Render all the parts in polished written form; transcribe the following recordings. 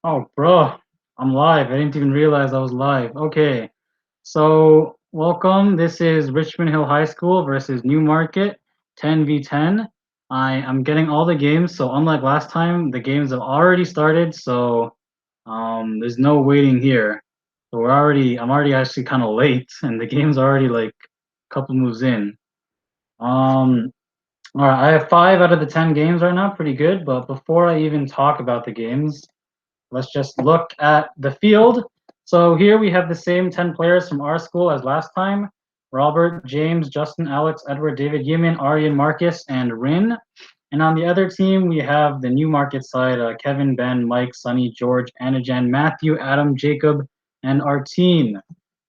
Oh, bro, I'm live. I didn't even realize I was live. Okay, so welcome. This is Richmond Hill High School versus Newmarket, 10v10. I am getting all the games, so unlike last time, the games have already started. So there's no waiting here. So I'm already actually kind of late, and the game's already like a couple moves in. Um, all right, I have 5 out of the 10 games right now, pretty good. But before I even talk about the games. Let's just look at the field. So here we have the same 10 players from our school as last time. Robert, James, Justin, Alex, Edward, David, Yimin, Aryan, Marcus, and Rin. And on the other team, we have the Newmarket side, Kevin, Ben, Mike, Sunny, George, Anajan, Matthew, Adam, Jacob, and our team.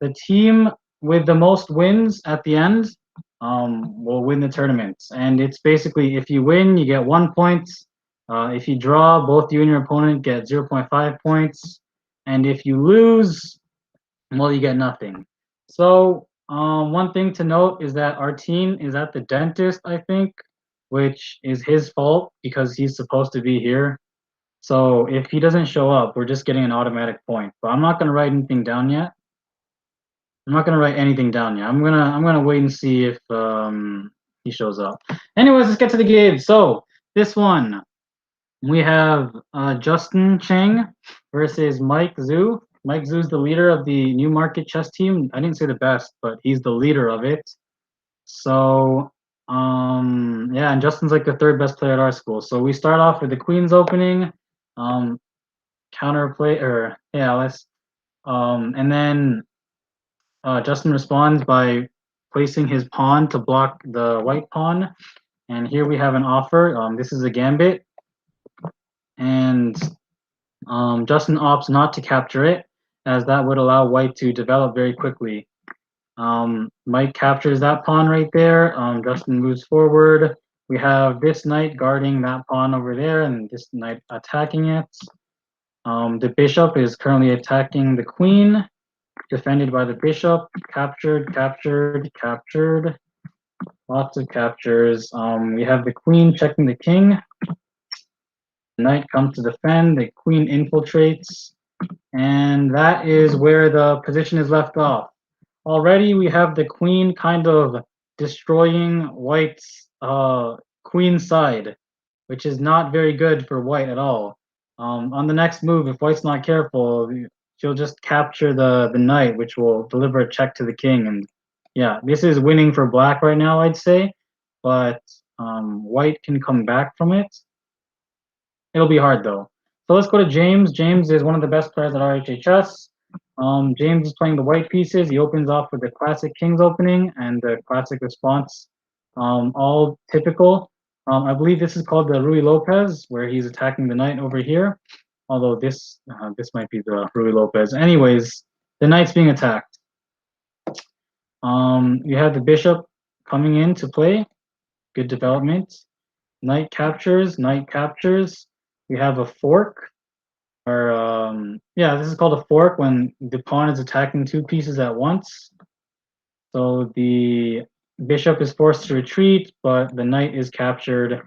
The team with the most wins at the end will win the tournament. And it's basically if you win, you get 1 point. If you draw, both you and your opponent get 0.5 points. And if you lose, well, you get nothing. So, one thing to note is that our team is at the dentist, I think, which is his fault because he's supposed to be here. So, if he doesn't show up, we're just getting an automatic point. But I'm not gonna write anything down yet. I'm not gonna write anything down yet. I'm gonna wait and see if he shows up. Anyways, let's get to the game. So this one we have Justin Chang versus Mike Zhu. Mike Zhu's the leader of the Newmarket chess team. I didn't say the best, but he's the leader of it. So yeah, and Justin's like the third best player at our school. So we start off with the Queen's opening, um counterplay or yeah, let's and then Justin responds by placing his pawn to block the white pawn. And here we have an offer. This is a gambit, and Justin opts not to capture it, as that would allow white to develop very quickly. Mike captures that pawn right there. Justin moves forward. We have this knight guarding that pawn over there, and this knight attacking it. The bishop is currently attacking the queen, defended by the bishop. Captured, captured, captured. Lots of captures. We have the queen checking the king. The knight comes to defend. The queen infiltrates. And that is where the position is left off. Already we have the queen kind of destroying white's queen side, which is not very good for white at all. On the next move, if white's not careful, she'll just capture the knight, which will deliver a check to the king. And yeah, this is winning for black right now, I'd say. But white can come back from it. It'll be hard though. So let's go to James. James is one of the best players at RHHS. James is playing the white pieces. He opens off with the classic king's opening and the classic response, all typical. I believe this is called the Rui Lopez, where he's attacking the knight over here. Although this might be the Rui Lopez. Anyways, the knight's being attacked. You have the bishop coming in to play. Good development. Knight captures. Knight captures. We have a fork. Or yeah, this is called a fork when the pawn is attacking two pieces at once. So the bishop is forced to retreat, but the knight is captured,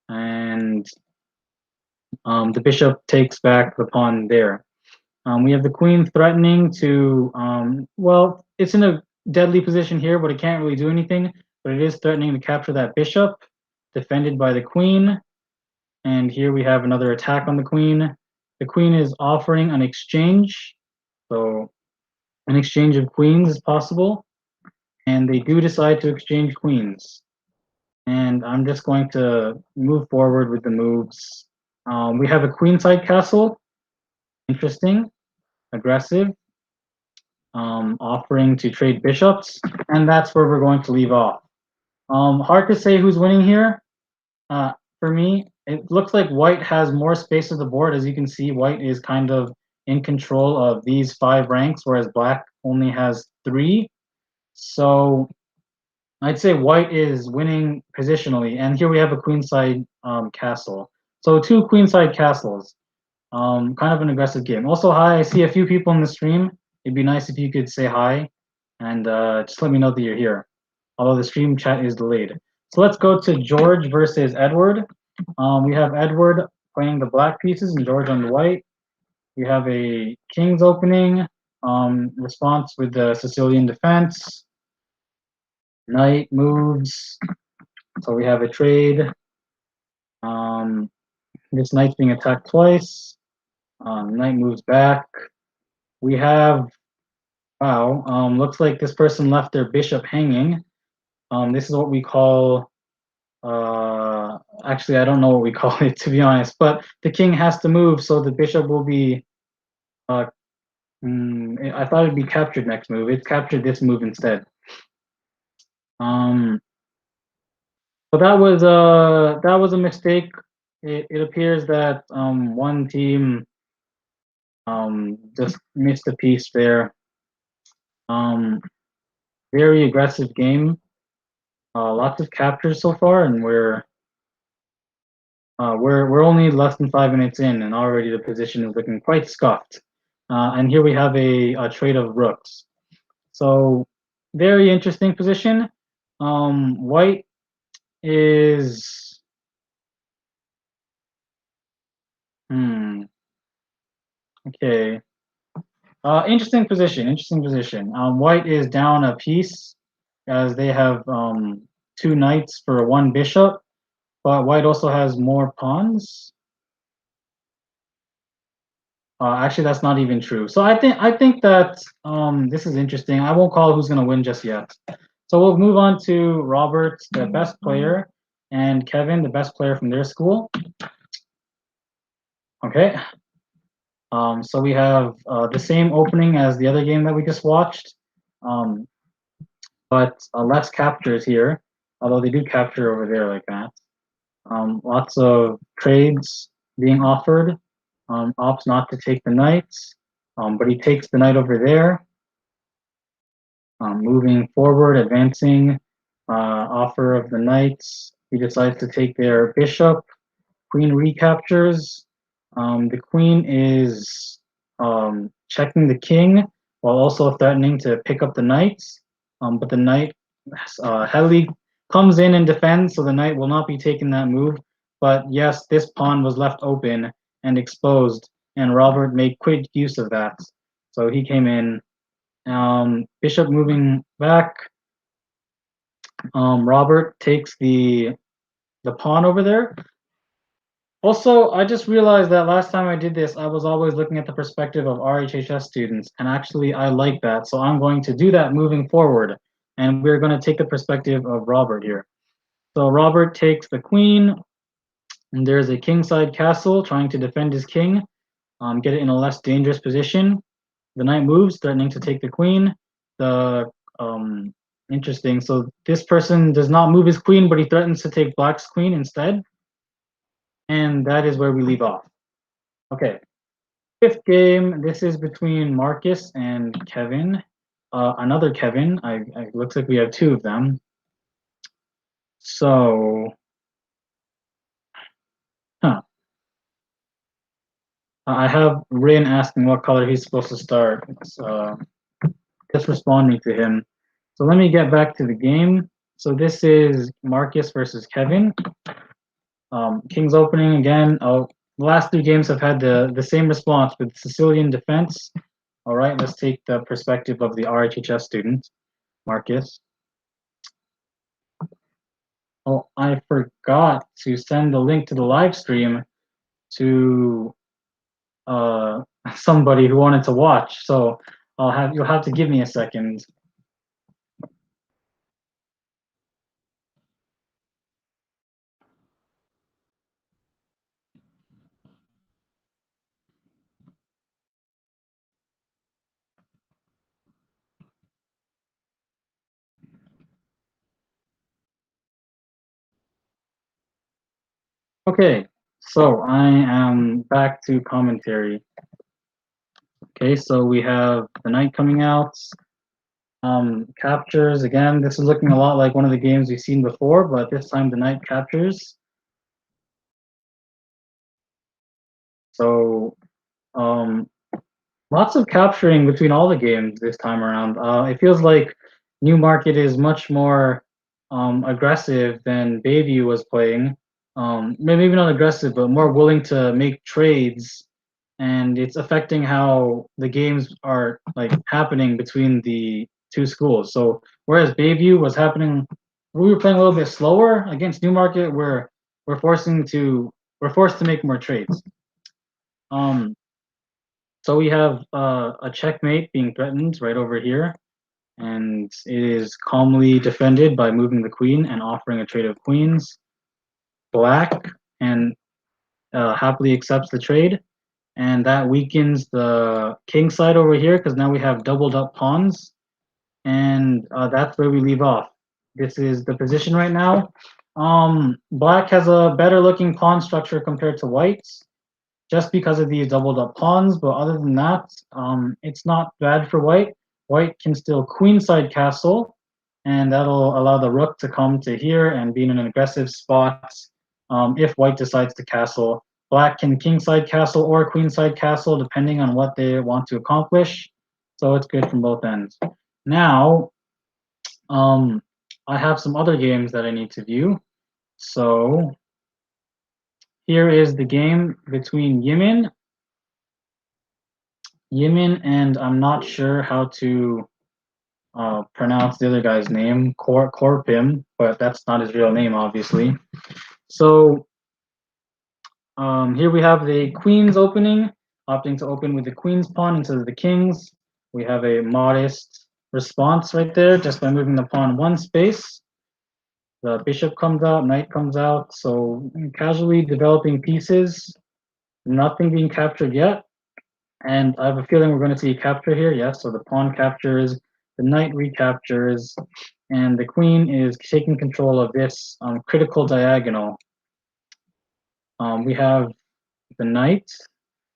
and the bishop takes back the pawn there. We have the queen threatening to, well, it's in a deadly position here, but it can't really do anything. But it is threatening to capture that bishop, defended by the queen. And here we have another attack on the queen. The queen is offering an exchange. So an exchange of queens is possible. And they do decide to exchange queens. And I'm just going to move forward with the moves. We have a queenside castle. Interesting. Aggressive. Offering to trade bishops. And that's where we're going to leave off. Hard to say who's winning here. For me, it looks like white has more space of the board. As you can see, white is kind of in control of these 5 ranks, whereas black only has 3. So I'd say white is winning positionally. And here we have a queenside castle. So 2 queenside castles. Kind of an aggressive game. Also, hi, I see a few people in the stream. It'd be nice if you could say hi and just let me know that you're here. Although the stream chat is delayed. So let's go to George versus Edward. We have Edward playing the black pieces and George on the white. We have a king's opening, response with the Sicilian defense. Knight moves, so we have a trade. Um, this knight's being attacked twice. Knight moves back. We have, wow, looks like this person left their bishop hanging. This is what we call, actually, I don't know what we call it, to be honest, but the king has to move, so the bishop will be, uh, I thought it'd be captured next move. It's captured this move instead. Um, but that was a mistake. It appears that one team just missed a piece there. Um, very aggressive game. Lots of captures so far, and we're only less than 5 minutes in, and already the position is looking quite scuffed. And here we have a trade of rooks. So very interesting position. White is okay. Interesting position. Interesting position. White is down a piece as they have two knights for one bishop, but white also has more pawns. Actually, that's not even true. So I think that this is interesting. I won't call who's gonna win just yet. So we'll move on to Robert, the best player, and Kevin, the best player from their school. Okay. So we have the same opening as the other game that we just watched, um, but less captures here, although they do capture over there like that. Lots of trades being offered. Opts not to take the knights, but he takes the knight over there. Moving forward, advancing, offer of the knights. He decides to take their bishop. Queen recaptures. The queen is checking the king while also threatening to pick up the knights. But the knight heavily comes in and defends, so the knight will not be taking that move. But yes, this pawn was left open and exposed, and Robert made quick use of that. So he came in. Bishop moving back. Robert takes the pawn over there. Also, I just realized that last time I did this, I was always looking at the perspective of RHHS students, and actually I like that, so I'm going to do that moving forward, and we're going to take the perspective of Robert here. So Robert takes the queen, and there's a kingside castle trying to defend his king, get it in a less dangerous position. The knight moves, threatening to take the queen. The interesting. So this person does not move his queen, but he threatens to take black's queen instead. And that is where we leave off. Okay, fifth game. This is between Marcus and Kevin. Another Kevin. Looks like we have two of them. So, I have Rin asking what color he's supposed to start. Just responding to him. So let me get back to the game. So this is Marcus versus Kevin. King's opening again. Oh, the last three games have had the same response with Sicilian defense. All right, let's take the perspective of the RHHS student, Marcus. Oh, I forgot to send the link to the live stream to somebody who wanted to watch. So you'll have to give me a second. Okay, so I am back to commentary. Okay, so we have the knight coming out. Captures again. This is looking a lot like one of the games we've seen before, but this time the knight captures. So lots of capturing between all the games this time around. It feels like Newmarket is much more aggressive than Bayview was playing. Maybe not aggressive, but more willing to make trades and it's affecting how the games are like happening between the two schools. So whereas Bayview was happening, we were playing a little bit slower against Newmarket, where we're forcing to we're forced to make more trades. Um, so we have a checkmate being threatened right over here, and it is calmly defended by moving the queen and offering a trade of queens. Black and happily accepts the trade, and that weakens the king side over here because now we have doubled up pawns, and that's where we leave off. This is the position right now. Black has a better looking pawn structure compared to white's, just because of these doubled up pawns, but other than that, it's not bad for white. White can still queenside castle, and that'll allow the rook to come to here and be in an aggressive spot if white decides to castle. Black can kingside castle or queenside castle, depending on what they want to accomplish. So it's good from both ends. Now, I have some other games that I need to view. So here is the game between Yimin, and I'm not sure how to pronounce the other guy's name, Korpim, but that's not his real name, obviously. So here we have the queen's opening, opting to open with the queen's pawn instead of the king's. We have a modest response right there just by moving the pawn one space. The bishop comes out, knight comes out, so casually developing pieces, nothing being captured yet. And I have a feeling we're going to see capture here. Yes, so the pawn captures, the knight recaptures, and the queen is taking control of this critical diagonal. We have the knight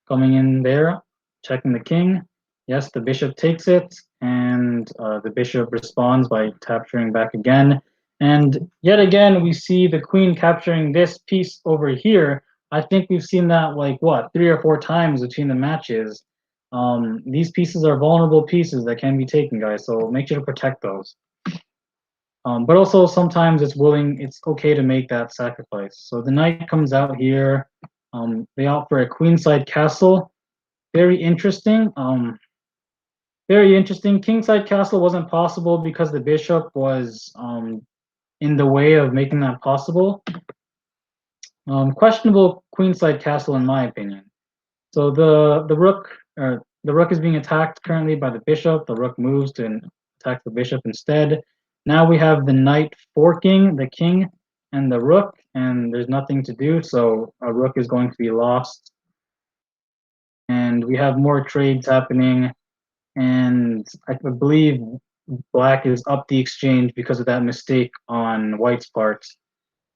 coming in there, checking the king. Yes, the bishop takes it, and the bishop responds by capturing back again. And yet again, we see the queen capturing this piece over here. I think we've seen that like what, 3 or 4 times between the matches. These pieces are vulnerable pieces that can be taken, guys, so make sure to protect those. But also sometimes it's okay to make that sacrifice. So the knight comes out here. They opt for a queenside castle. Very interesting. Very interesting. Kingside castle wasn't possible because the bishop was in the way of making that possible. Questionable queenside castle in my opinion. So the rook is being attacked currently by the bishop. The rook moves to attack the bishop instead. Now we have the knight forking the king and the rook, and there's nothing to do, so a rook is going to be lost. And we have more trades happening, and I believe black is up the exchange because of that mistake on white's part.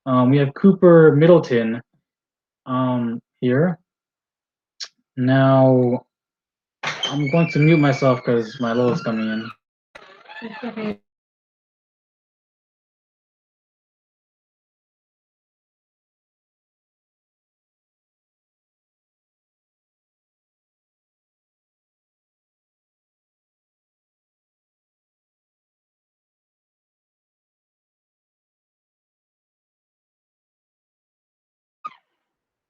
We have Cooper Middleton here. Now, I'm going to mute myself because my low is coming in.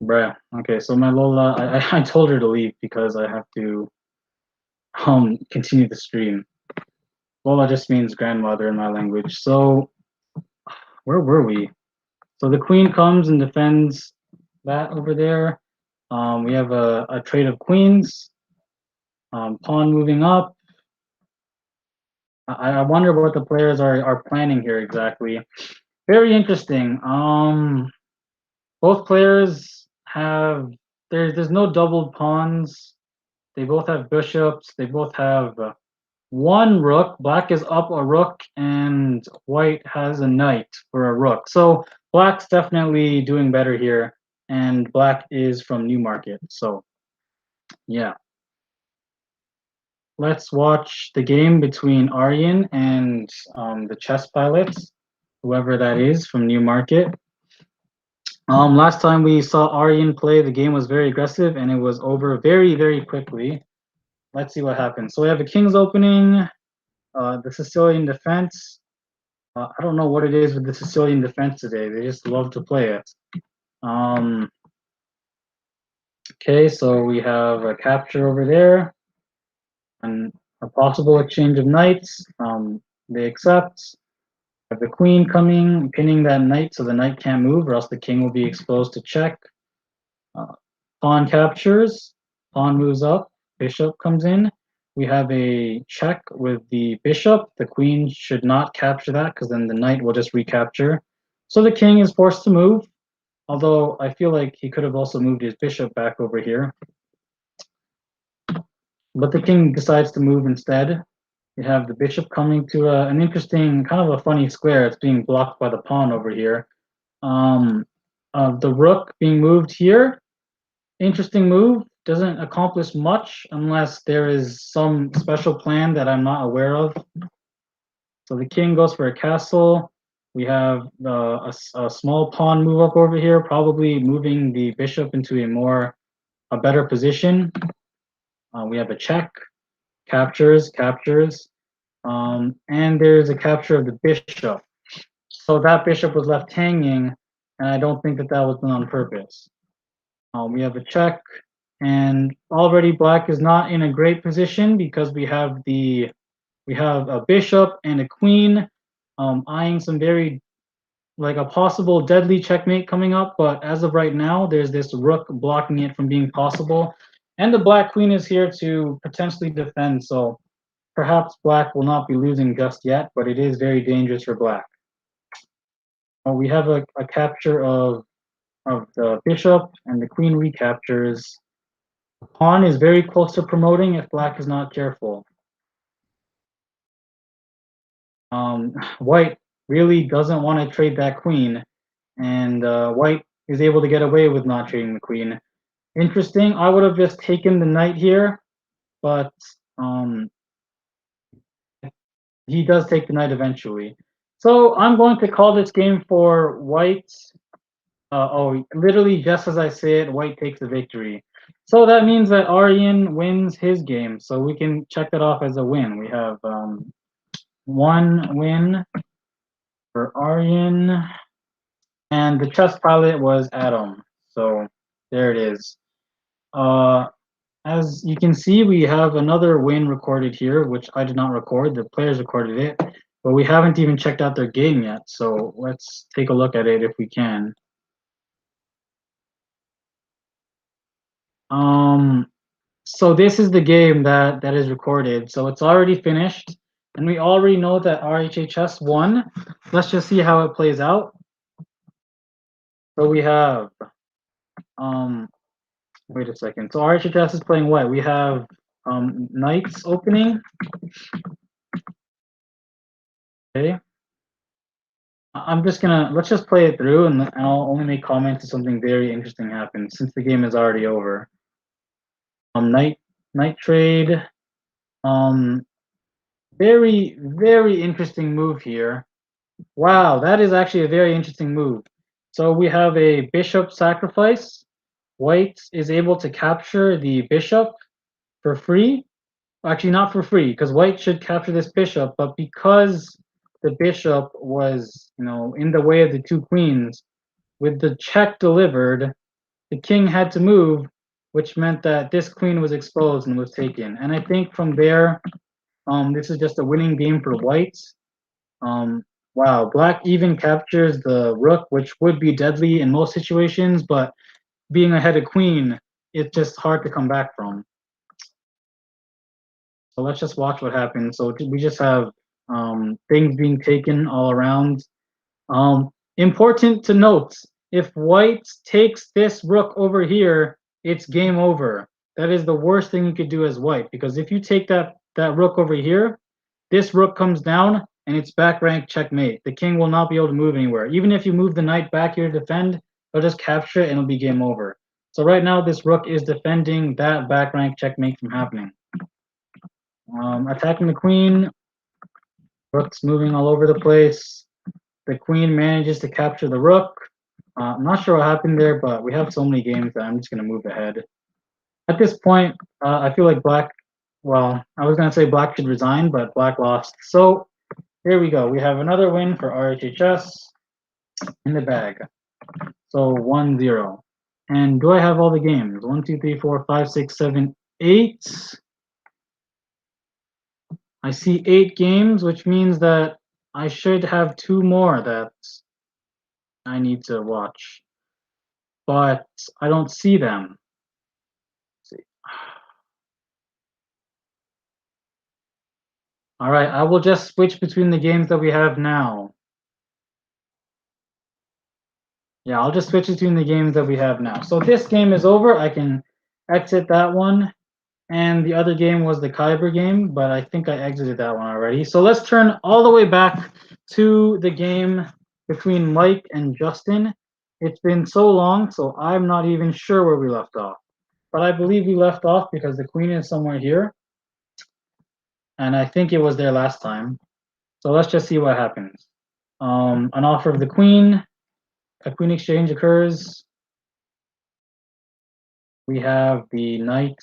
Bruh. Okay, so my Lola, I told her to leave because I have to continue the stream. Lola just means grandmother in my language. So where were we? So the queen comes and defends that over there. We have a trade of queens. Pawn moving up. I wonder what the players are planning here exactly. Very interesting. Both players have there's no doubled pawns. They both have bishops. They both have one rook. Black is up a rook, and white has a knight for a rook. So black's definitely doing better here, and black is from Newmarket. So yeah. Let's watch the game between Aryan and the chess pilots, whoever that is from Newmarket. Last time we saw Aryan play, the game was very aggressive and it was over very, very quickly. Let's see what happens. So we have a king's opening, the Sicilian defense. I don't know what it is with the Sicilian defense today. They just love to play it. Okay, so we have a capture over there and a possible exchange of knights. They accept. Have the queen coming, pinning that knight so the knight can't move, or else the king will be exposed to check. Uh, Pawn captures, pawn moves up, bishop comes in. We have a check with the bishop. The queen should not capture that because then the knight will just recapture. So the king is forced to move, although I feel like he could have also moved his bishop back over here. But the king decides to move instead. We have the bishop coming to an interesting, kind of a funny square. It's being blocked by the pawn over here. The rook being moved here, interesting move, doesn't accomplish much unless there is some special plan that I'm not aware of. So the king goes for a castle. We have a small pawn move up over here, probably moving the bishop into a better position. We have a check, captures, and there's a capture of the bishop. So that bishop was left hanging, and I don't think that that was done on purpose. We have a check, and already black is not in a great position because we have a bishop and a queen eyeing some very like a possible deadly checkmate coming up. But as of right now, there's this rook blocking it from being possible, and the black queen is here to potentially defend. So perhaps black will not be losing just yet, but it is very dangerous for black. We have a capture of the bishop, and the queen recaptures. The pawn is very close to promoting if black is not careful. White really doesn't want to trade that queen, and white is able to get away with not trading the queen. Interesting. I would have just taken the knight here, but he does take the knight eventually. So I'm going to call this game for white. Literally just as I say it, white takes the victory. So that means that Aryan wins his game. So we can check that off as a win. We have one win for Aryan, and the chess pilot was Adam. So there it is. As you can see, we have another win recorded here, which I did not record. The players recorded it, but we haven't even checked out their game yet. So let's take a look at it if we can. So this is the game that is recorded. So it's already finished, and we already know that RHHS won. Let's just see how it plays out. So we have wait a second. So RHHS is playing white. We have knights opening. Okay. Let's just play it through, and I'll only make comments if something very interesting happens since the game is already over. Knight trade. Very, very interesting move here. Wow, that is actually a very interesting move. So we have a bishop sacrifice. White is able to capture the bishop for free. Actually, not for free, because white should capture this bishop, but because the bishop was, in the way of the two queens, with the check delivered, the king had to move, which meant that this queen was exposed and was taken. And I think from there, this is just a winning game for white. Wow, black even captures the rook, which would be deadly in most situations, but being ahead of queen, it's just hard to come back from. So let's just watch what happens. So we just have things being taken all around. Important to note, if white takes this rook over here, it's game over. That is the worst thing you could do as white, because if you take that rook over here, this rook comes down and it's back rank checkmate. The king will not be able to move anywhere. Even if you move the knight back here to defend, they'll just capture it and it'll be game over. So right now this rook is defending that back rank checkmate from happening. Attacking the queen. Rook's moving all over the place. The queen manages to capture the rook. I'm not sure what happened there, but we have so many games that I'm just going to move ahead. At this point, I feel like black, well, I was going to say black should resign, but black lost. So here we go. We have another win for RHHS in the bag. So 1-0. And do I have all the games? 1, 2, 3, 4, 5, 6, 7, 8. I see 8 games, which means that I should have 2 more that I need to watch. But I don't see them. Let's see. All right, I will just switch between the games that we have now. Yeah, I'll just switch between the games that we have now. So this game is over. I can exit that one. And the other game was the Kyber game, but I think I exited that one already. So let's turn all the way back to the game between Mike and Justin. It's been so long, so I'm not even sure where we left off. But I believe we left off because the queen is somewhere here. And I think it was there last time. So let's just see what happens. An offer of the queen. A queen exchange occurs. We have the knight,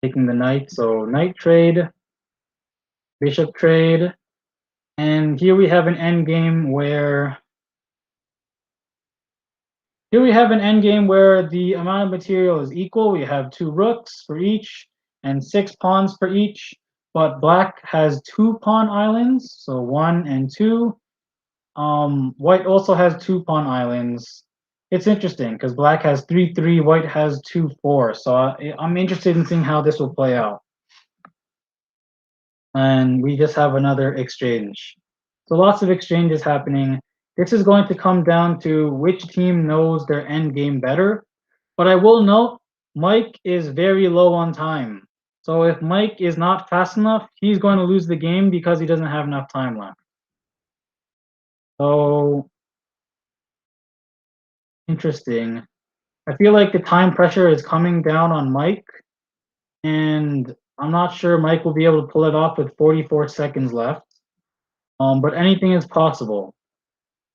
taking the knight. So knight trade, bishop trade. And here we have an endgame where the amount of material is equal. We have 2 rooks for each and 6 pawns for each, but black has 2 pawn islands, so 1 and 2. White also has 2 pawn islands. It's interesting because black has 3-3, white has 2-4. So I'm interested in seeing how this will play out. And we just have another exchange. So lots of exchanges happening. This is going to come down to which team knows their end game better. But I will note, Mike is very low on time. So if Mike is not fast enough, he's going to lose the game because he doesn't have enough time left. So interesting. I feel like the time pressure is coming down on Mike, and I'm not sure Mike will be able to pull it off with 44 seconds left. But anything is possible.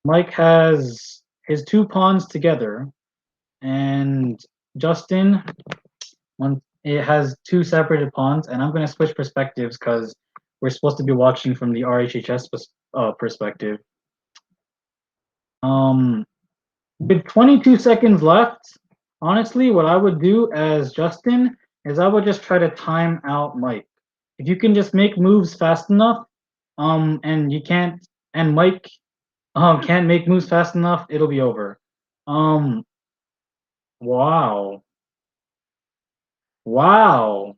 Mike has his 2 pawns together, and Justin, it has 2 separated pawns, and I'm going to switch perspectives because we're supposed to be watching from the RHHS perspective. With 22 seconds left, honestly, what I would do as Justin is I would just try to time out Mike. If you can just make moves fast enough, and you can't, and Mike can't make moves fast enough, it'll be over. Wow. Wow.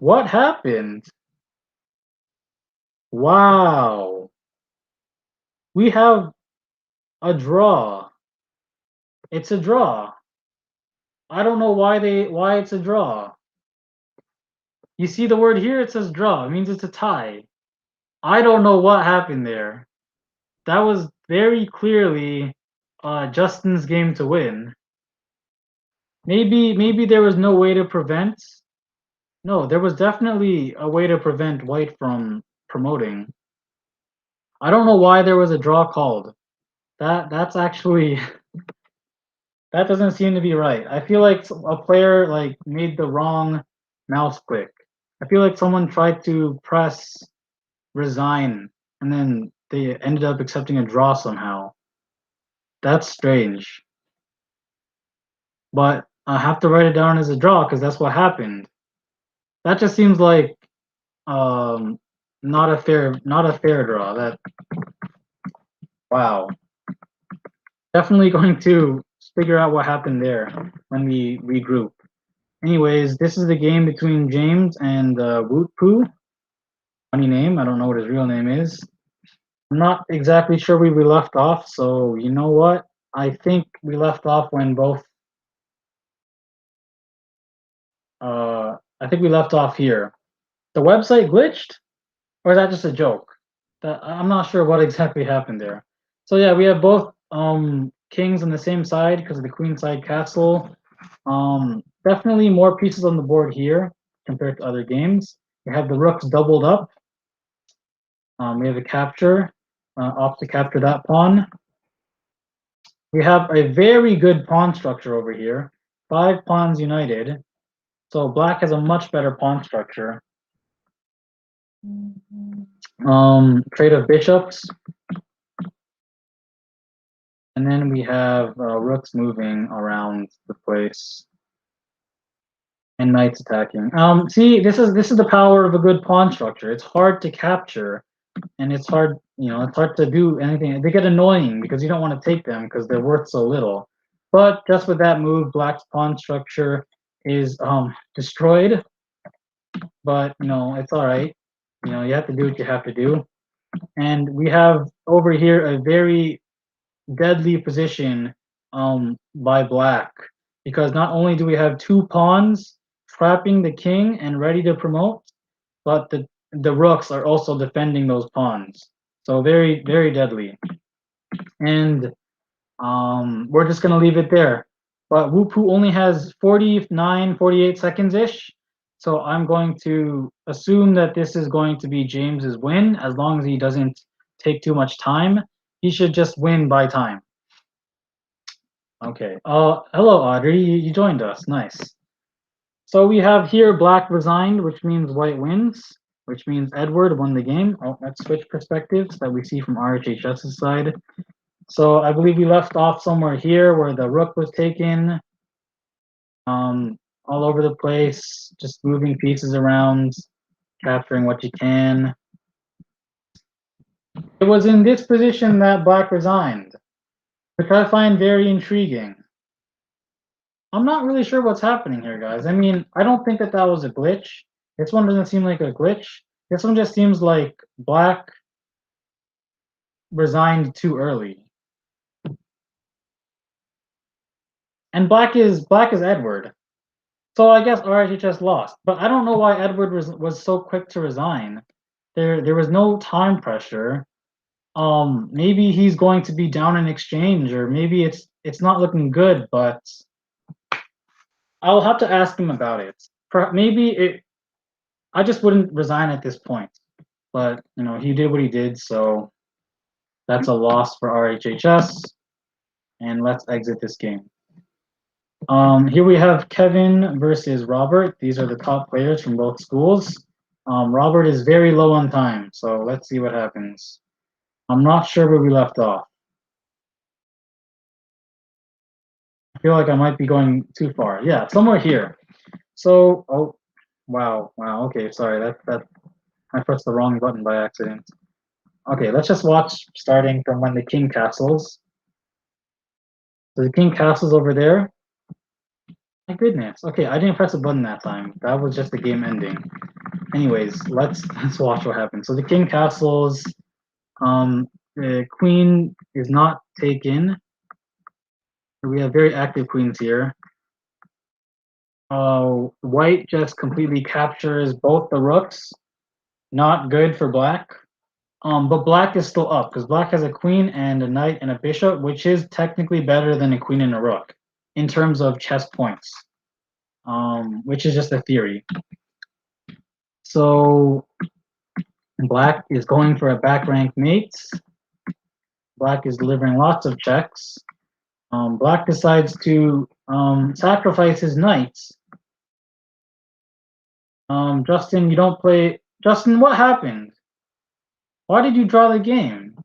What happened? Wow. We have a draw. It's a draw. I don't know why it's a draw. You see the word here, it says draw. It means it's a tie. I don't know what happened there. That was very clearly Justin's game to win. Maybe there was no way to prevent. No, there was definitely a way to prevent White from promoting. I don't know why there was a draw called. That's actually that doesn't seem to be right. I feel like a player like made the wrong mouse click. I feel like someone tried to press resign and then they ended up accepting a draw somehow. That's strange. But I have to write it down as a draw because that's what happened. That just seems like not a fair draw. That wow. Definitely going to figure out what happened there when we regroup. Anyways, this is the game between James and Woot Poo. Funny name. I don't know what his real name is. I'm not exactly sure where we left off, so you know what? I think we left off when both. I think we left off here. The website glitched, or is that just a joke? I'm not sure what exactly happened there. So yeah, we have both kings on the same side because of the queenside castle. Definitely more pieces on the board here compared to other games. We have the rooks doubled up. We have a capture, off to capture that pawn. We have a very good pawn structure over here. 5 pawns united. So black has a much better pawn structure. Trade of bishops. And then we have rooks moving around the place and knights attacking. See, this is the power of a good pawn structure. It's hard to capture, and it's hard, it's hard to do anything. They get annoying because you don't want to take them because they're worth so little. But just with that move, Black's pawn structure is destroyed. But it's all right. You have to do what you have to do. And we have over here a very deadly position by Black, because not only do we have two pawns trapping the king and ready to promote, but the rooks are also defending those pawns. So very, very deadly. And we're just gonna leave it there. But Wupu only has 49, 48 seconds-ish. So I'm going to assume that this is going to be James's win, as long as he doesn't take too much time. He should just win by time. Okay. Hello, Audrey. You joined us. Nice. So we have here Black resigned, which means White wins, which means Edward won the game. Oh, let's switch perspectives that we see from RHHS's side. So I believe we left off somewhere here where the rook was taken. All over the place, just moving pieces around, capturing what you can. It was in this position that Black resigned, which I find very intriguing. I'm not really sure what's happening here, guys. I mean, I don't think that was a glitch. This one doesn't seem like a glitch. This one just seems like Black resigned too early. And Black is Edward. So I guess RHHS lost. But I don't know why Edward was so quick to resign. There was no time pressure. Maybe he's going to be down in exchange, or maybe it's not looking good, but I'll have to ask him about it. I just wouldn't resign at this point. But he did what he did, so that's a loss for RHHS. And let's exit this game. Here we have Kevin versus Robert. These are the top players from both schools. Robert is very low on time, so let's see what happens. I'm not sure where we left off. I feel like I might be going too far. Yeah, somewhere here. So, oh, wow. Okay, sorry, that I pressed the wrong button by accident. Okay, let's just watch starting from when the king castles. So the king castles over there. My goodness. Okay, I didn't press a button that time. That was just the game ending. Anyways, let's watch what happens. So the king castles. The queen is not taken. We have very active queens here. White just completely captures both the rooks. Not good for Black. But Black is still up because Black has a queen and a knight and a bishop, which is technically better than a queen and a rook in terms of chess points. Which is just a theory. So Black is going for a back rank mate. Black is delivering lots of checks. Black decides to sacrifice his knights. Justin, you don't play. Justin, what happened? Why did you draw the game?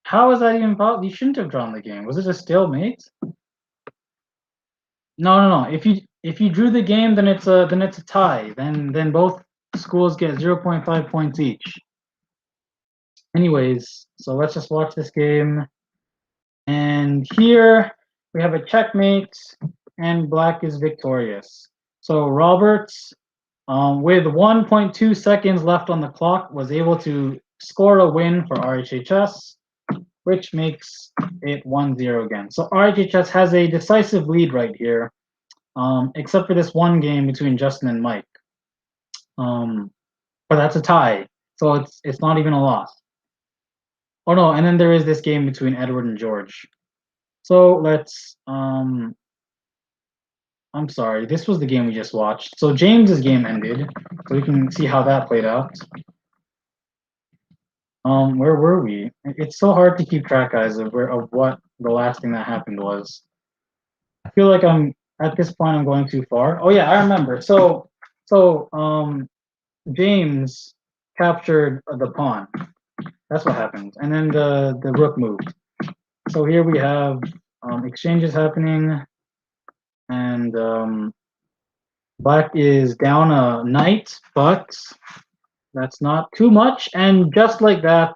How is that even possible? You shouldn't have drawn the game. Was it a stalemate? No. If you drew the game, then it's a tie. Then both schools get 0.5 points each. Anyways, so let's just watch this game. And here we have a checkmate, and Black is victorious. So Roberts, with 1.2 seconds left on the clock, was able to score a win for RHHS, which makes it 1-0 again. So RHHS has a decisive lead right here, except for this one game between Justin and Mike. But that's a tie, so it's not even a loss. Oh no, and then there is this game between Edward and George. So let's I'm sorry, this was the game we just watched. So James's game ended, so we can see how that played out. Where were we? It's so hard to keep track, guys, of what the last thing that happened was. I feel like at this point I'm going too far. Oh yeah, I remember. So James captured the pawn. That's what happened, and then the rook moved. So here we have exchanges happening, and black is down a knight, but that's not too much. And just like that,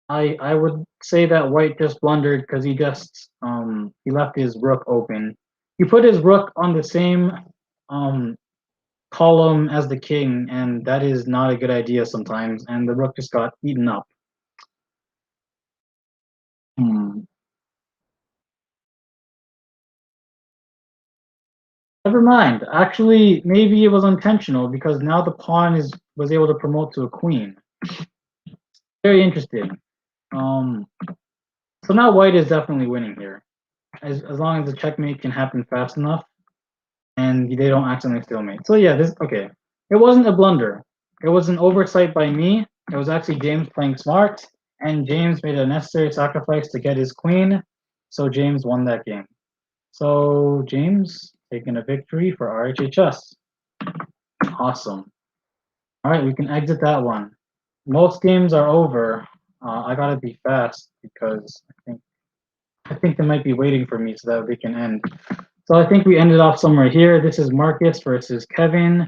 I would say that white just blundered because he left his rook open. He put his rook on the same um, column as the king, and that is not a good idea sometimes. And the rook just got eaten up. Hmm. Never mind. Actually, maybe it was intentional because now the pawn is was able to promote to a queen. Very interesting. Um, so now white is definitely winning here, as long as the checkmate can happen fast enough and they don't accidentally stalemate. So yeah, this okay. It wasn't a blunder. It was an oversight by me. It was actually James playing smart, and James made a necessary sacrifice to get his queen. So James won that game. So James taking a victory for RHHS. Awesome. All right, we can exit that one. Most games are over. I gotta be fast because I think they might be waiting for me so that we can end. So I think we ended off somewhere here. This is Marcus versus Kevin.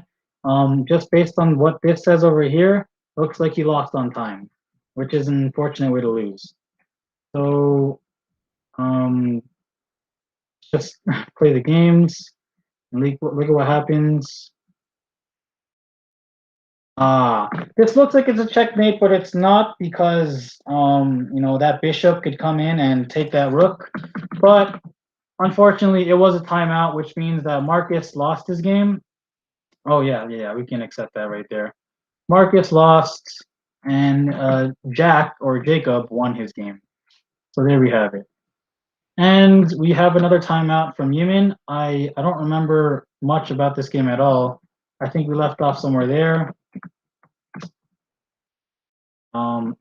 Just based on what this says over here, looks like he lost on time, which is an unfortunate way to lose. So um, just play the games. Look at what happens. Ah, this looks like it's a checkmate, but it's not because that bishop could come in and take that rook. But unfortunately, it was a timeout, which means that Marcus lost his game. Oh yeah, we can accept that right there. Marcus lost, and Jack or Jacob won his game. So there we have it. And we have another timeout from Yimin. I don't remember much about this game at all. I think we left off somewhere there.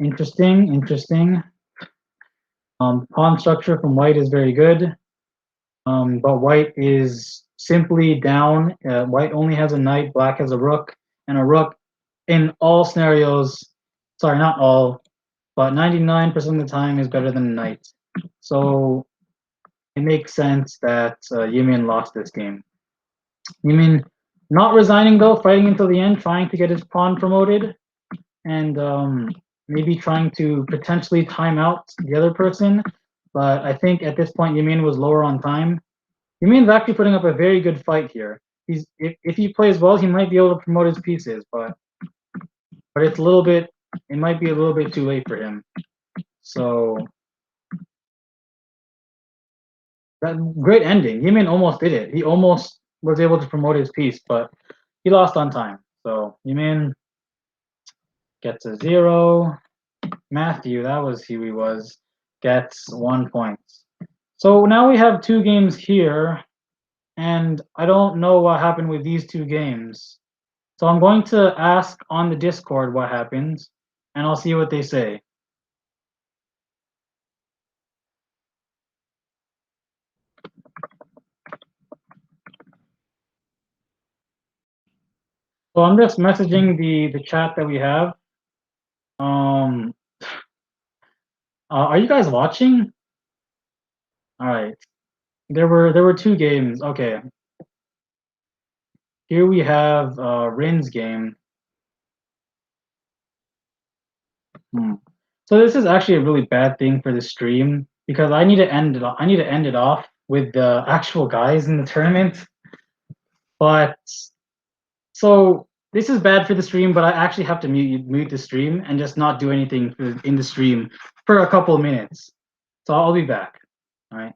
Interesting. Pawn structure from white is very good, but white is simply down. White only has a knight, black has a rook, and a rook in all scenarios, sorry, not all, but 99% of the time is better than a knight. So it makes sense that Yimin lost this game. Yimin not resigning though, fighting until the end, trying to get his pawn promoted, and maybe trying to potentially time out the other person. But I think at this point, Yamin was lower on time. Yamin's actually putting up a very good fight here. If he plays well, he might be able to promote his pieces, but it's a little bit. It might be a little bit too late for him. So that great ending. Yamin almost did it. He almost was able to promote his piece, but he lost on time. So Yamin gets a 0. Matthew, that was who he was, gets 1 point. So now we have 2 games here, and I don't know what happened with these 2 games. So I'm going to ask on the Discord what happened, and I'll see what they say. So I'm just messaging the chat that we have. Um, are you guys watching? All right. There were 2 games. Okay. Here we have Rin's game. Hmm. So this is actually a really bad thing for the stream because I need to end it. I need to end it off with the actual guys in the tournament. But so this is bad for the stream, but I actually have to mute the stream and just not do anything in the stream for a couple of minutes. So I'll be back. All right.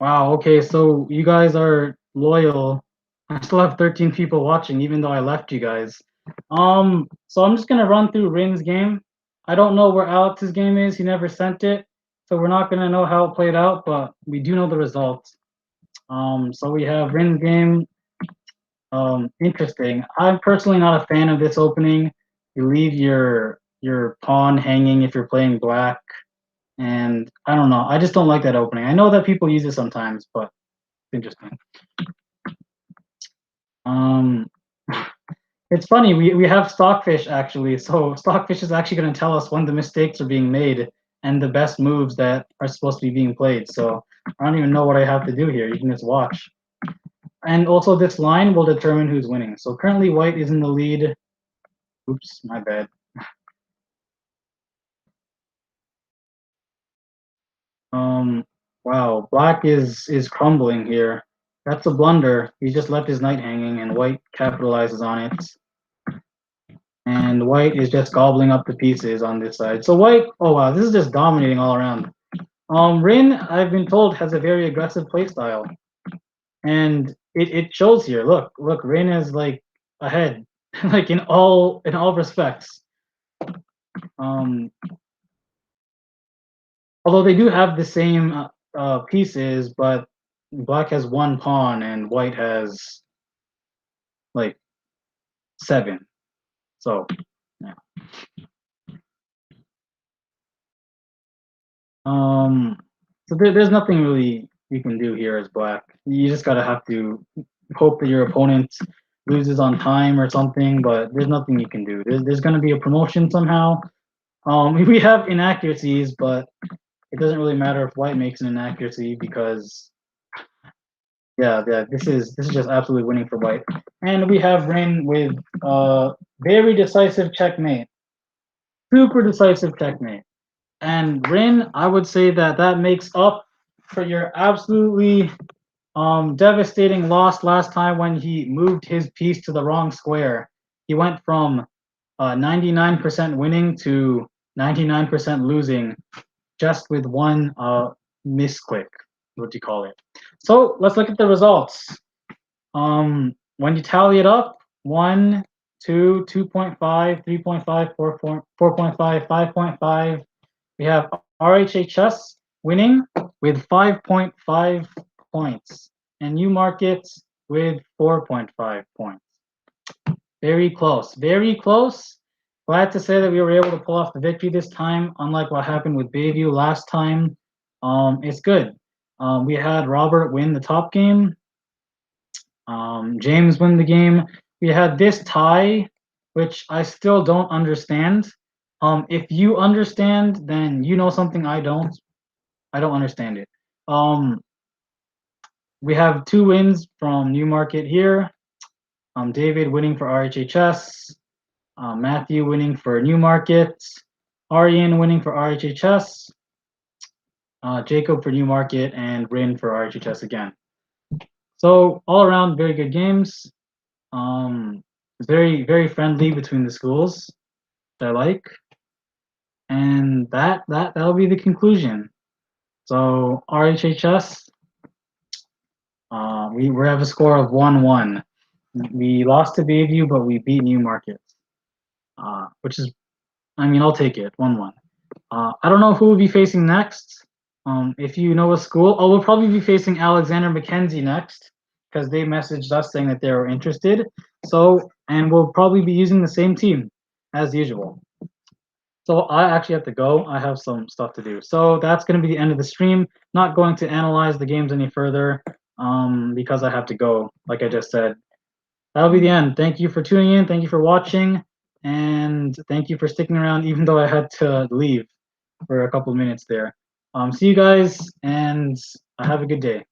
Wow, okay, so you guys are loyal. I still have 13 people watching, even though I left you guys. So I'm just gonna run through Rin's game. I don't know where Alex's game is. He never sent it, so we're not gonna know how it played out, but we do know the results. So we have Rin's game. Interesting. I'm personally not a fan of this opening. You leave your pawn hanging if you're playing black, and I don't know. I just don't like that opening. I know that people use it sometimes, but it's interesting. Um, it's funny. We have Stockfish actually. So Stockfish is actually going to tell us when the mistakes are being made and the best moves that are supposed to be being played. So I don't even know what I have to do here. You can just watch. And also this line will determine who's winning. So currently White is in the lead. Oops, my bad. Um, wow, Black is crumbling here. That's a blunder. He just left his knight hanging, and White capitalizes on it. And White is just gobbling up the pieces on this side. So White, oh wow, this is just dominating all around. Rin, I've been told, has a very aggressive playstyle, and it shows here. Look, Rin is like ahead, like in all respects. Um, Although they do have the same pieces, but Black has one pawn and White has like seven. So yeah. Um, so there's nothing really you can do here as Black. You just gotta have to hope that your opponent loses on time or something. But there's nothing you can do. There's gonna be a promotion somehow. We have inaccuracies, but it doesn't really matter if White makes an inaccuracy because yeah, this is just absolutely winning for White. And we have Rin with very decisive checkmate, super decisive checkmate. And Rin, I would say that that makes up for your absolutely devastating loss last time when he moved his piece to the wrong square. He went from 99% winning to 99% losing just with one misclick, what do you call it. So let's look at the results. When you tally it up, 1, 2, 2.5, 3.5, 4.5, 5.5, we have RHHS winning with 5.5 points and Newmarket with 4.5 points. Very close, very close. Glad to say that we were able to pull off the victory this time, unlike what happened with Bayview last time. It's good. We had Robert win the top game. James win the game. We had this tie, which I still don't understand. If you understand, then you know something I don't. I don't understand it. We have 2 wins from Newmarket here. David winning for RHHS, Matthew winning for Newmarket, Arian winning for RHHS, Jacob for Newmarket, and Rin for RHHS again. So all around, very good games. Very very friendly between the schools. That I like, and that'll be the conclusion. So RHHS, we have a score of 1-1. We lost to Bayview, but we beat Newmarket, which is, I mean, I'll take it, 1-1. I don't know who we'll be facing next. If you know a school, oh, we'll probably be facing Alexander Mackenzie next because they messaged us saying that they were interested. So, and we'll probably be using the same team as usual. So I actually have to go. I have some stuff to do. So that's going to be the end of the stream. Not going to analyze the games any further because I have to go, like I just said. That'll be the end. Thank you for tuning in. Thank you for watching. And thank you for sticking around, even though I had to leave for a couple of minutes there. See you guys, and have a good day.